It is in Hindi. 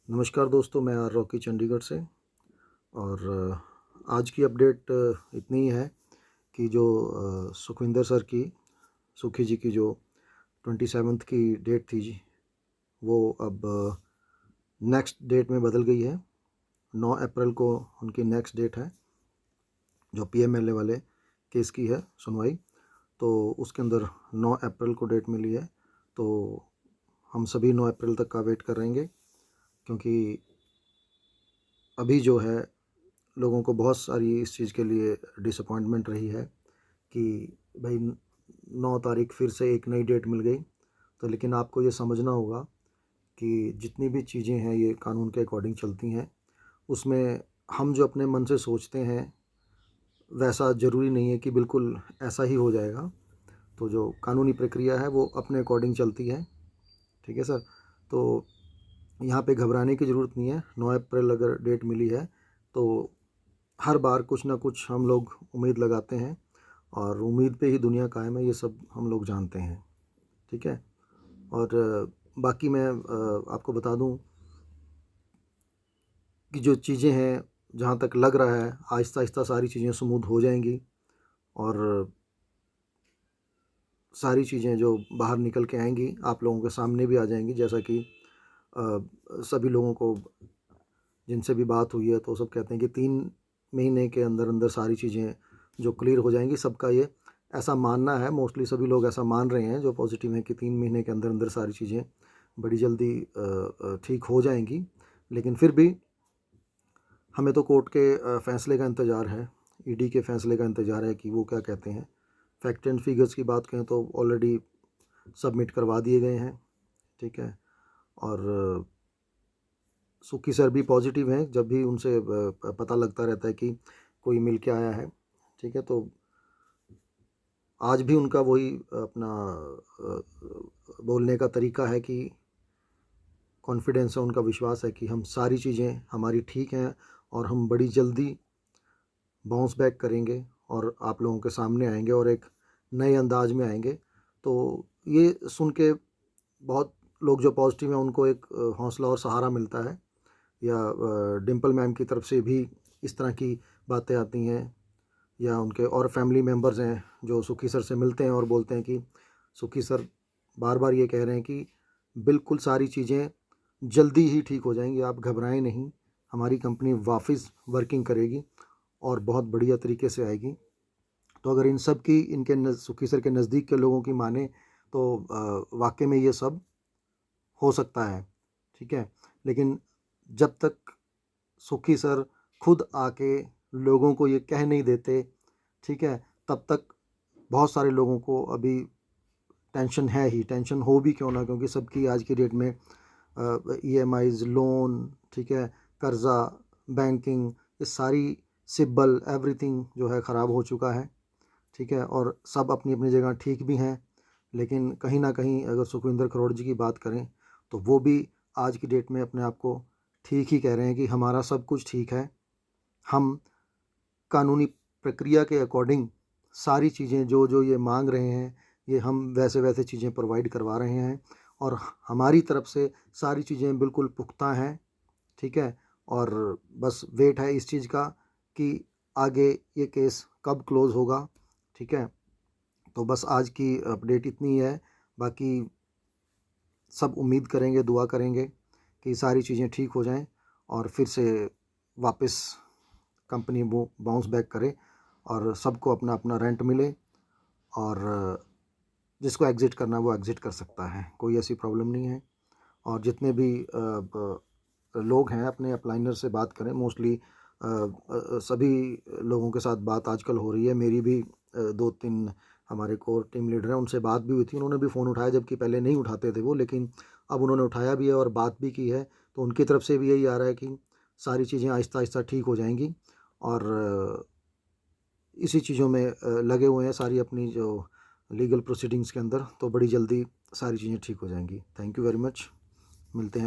नमस्कार दोस्तों, मैं आर रॉकी चंडीगढ़ से। और आज की अपडेट इतनी ही है कि जो सुखविंदर सर की सुखी जी की जो 27th की डेट थी जी, वो अब नेक्स्ट डेट में बदल गई है। 9 अप्रैल को उनकी नेक्स्ट डेट है, जो पीएमएलए वाले केस की है सुनवाई। तो उसके अंदर 9 अप्रैल को डेट मिली है। तो हम सभी 9 अप्रैल तक का वेट कर रहेंगे, क्योंकि अभी जो है लोगों को बहुत सारी इस चीज़ के लिए डिसअपॉइंटमेंट रही है कि भाई 9 तारीख फिर से एक नई डेट मिल गई। तो लेकिन आपको ये समझना होगा कि जितनी भी चीज़ें हैं ये कानून के अकॉर्डिंग चलती हैं। उसमें हम जो अपने मन से सोचते हैं वैसा ज़रूरी नहीं है कि बिल्कुल ऐसा ही हो जाएगा। तो जो कानूनी प्रक्रिया है वो अपने अकॉर्डिंग चलती है। ठीक है सर। तो यहाँ पे घबराने की ज़रूरत नहीं है। 9 अप्रैल अगर डेट मिली है तो हर बार कुछ ना कुछ हम लोग उम्मीद लगाते हैं, और उम्मीद पे ही दुनिया कायम है, ये सब हम लोग जानते हैं। ठीक है। और बाकी मैं आपको बता दूं कि जो चीज़ें हैं, जहाँ तक लग रहा है आहिस्ता आहिस्ता सारी चीज़ें स्मूथ हो जाएंगी, और सारी चीज़ें जो बाहर निकल के आएंगी आप लोगों के सामने भी आ जाएंगी। जैसा कि सभी लोगों को जिनसे भी बात हुई है तो सब कहते हैं कि 3 महीने के अंदर अंदर सारी चीज़ें जो क्लियर हो जाएंगी। सबका ये ऐसा मानना है, मोस्टली सभी लोग ऐसा मान रहे हैं जो पॉजिटिव हैं, कि 3 महीने के अंदर अंदर सारी चीज़ें बड़ी जल्दी ठीक हो जाएंगी। लेकिन फिर भी हमें तो कोर्ट के फ़ैसले का इंतज़ार है, ईडी के फ़ैसले का इंतज़ार है कि वो क्या कहते हैं। फैक्ट एंड फिगर्स की बात करें तो ऑलरेडी सबमिट करवा दिए गए हैं। ठीक है। और सुखी सर भी पॉजिटिव हैं, जब भी उनसे पता लगता रहता है कि कोई मिल के आया है। ठीक है। तो आज भी उनका वही अपना बोलने का तरीका है कि कॉन्फिडेंस है, उनका विश्वास है कि हम सारी चीज़ें हमारी ठीक हैं और हम बड़ी जल्दी बाउंस बैक करेंगे और आप लोगों के सामने आएंगे और एक नए अंदाज में आएंगे। तो ये सुन के बहुत लोग जो पॉजिटिव हैं उनको एक हौसला और सहारा मिलता है। या डिम्पल मैम की तरफ से भी इस तरह की बातें आती हैं, या उनके और फैमिली मेम्बर्स हैं जो सुखी सर से मिलते हैं और बोलते हैं कि सुखी सर बार बार ये कह रहे हैं कि बिल्कुल सारी चीज़ें जल्दी ही ठीक हो जाएंगी, आप घबराएं नहीं, हमारी कंपनी वापस वर्किंग करेगी और बहुत बढ़िया तरीके से आएगी। तो अगर इन सब की सुखी सर के नज़दीक के लोगों की माने तो वाकई में ये सब हो सकता है। ठीक है। लेकिन जब तक सुखी सर खुद आके लोगों को ये कह नहीं देते, ठीक है, तब तक बहुत सारे लोगों को अभी टेंशन है ही। टेंशन हो भी क्यों ना, क्योंकि सबकी आज की डेट में ईएमआईज़, लोन, ठीक है, कर्ज़ा, बैंकिंग, ये सारी सिब्बल एवरीथिंग जो है ख़राब हो चुका है। ठीक है। और सब अपनी अपनी जगह ठीक भी हैं, लेकिन कहीं ना कहीं अगर सुखविंदर करोड़ जी की बात करें तो वो भी आज की डेट में अपने आप को ठीक ही कह रहे हैं कि हमारा सब कुछ ठीक है, हम कानूनी प्रक्रिया के अकॉर्डिंग सारी चीज़ें जो जो ये मांग रहे हैं ये हम वैसे वैसे चीज़ें प्रोवाइड करवा रहे हैं, और हमारी तरफ से सारी चीज़ें बिल्कुल पुख्ता हैं। ठीक है। और बस वेट है इस चीज़ का कि आगे ये केस कब क्लोज़ होगा। ठीक है। तो बस आज की अपडेट इतनी है। बाकी सब उम्मीद करेंगे, दुआ करेंगे कि सारी चीज़ें ठीक हो जाएं और फिर से वापस कंपनी वो बाउंस बैक करे और सबको अपना अपना रेंट मिले, और जिसको एग्ज़िट करना है वो एग्ज़िट कर सकता है, कोई ऐसी प्रॉब्लम नहीं है। और जितने भी लोग हैं अपने अपलाइनर से बात करें। मोस्टली सभी लोगों के साथ बात आजकल हो रही है। मेरी भी 2-3 हमारे कोर टीम लीडर हैं, उनसे बात भी हुई थी, उन्होंने भी फ़ोन उठाया, जबकि पहले नहीं उठाते थे वो, लेकिन अब उन्होंने उठाया भी है और बात भी की है। तो उनकी तरफ से भी यही आ रहा है कि सारी चीज़ें आहिस्ता आहिस्ता ठीक हो जाएंगी, और इसी चीज़ों में लगे हुए हैं सारी अपनी जो लीगल प्रोसीडिंग्स के अंदर। तो बड़ी जल्दी सारी चीज़ें ठीक हो जाएंगी। Thank you very much. मिलते हैं।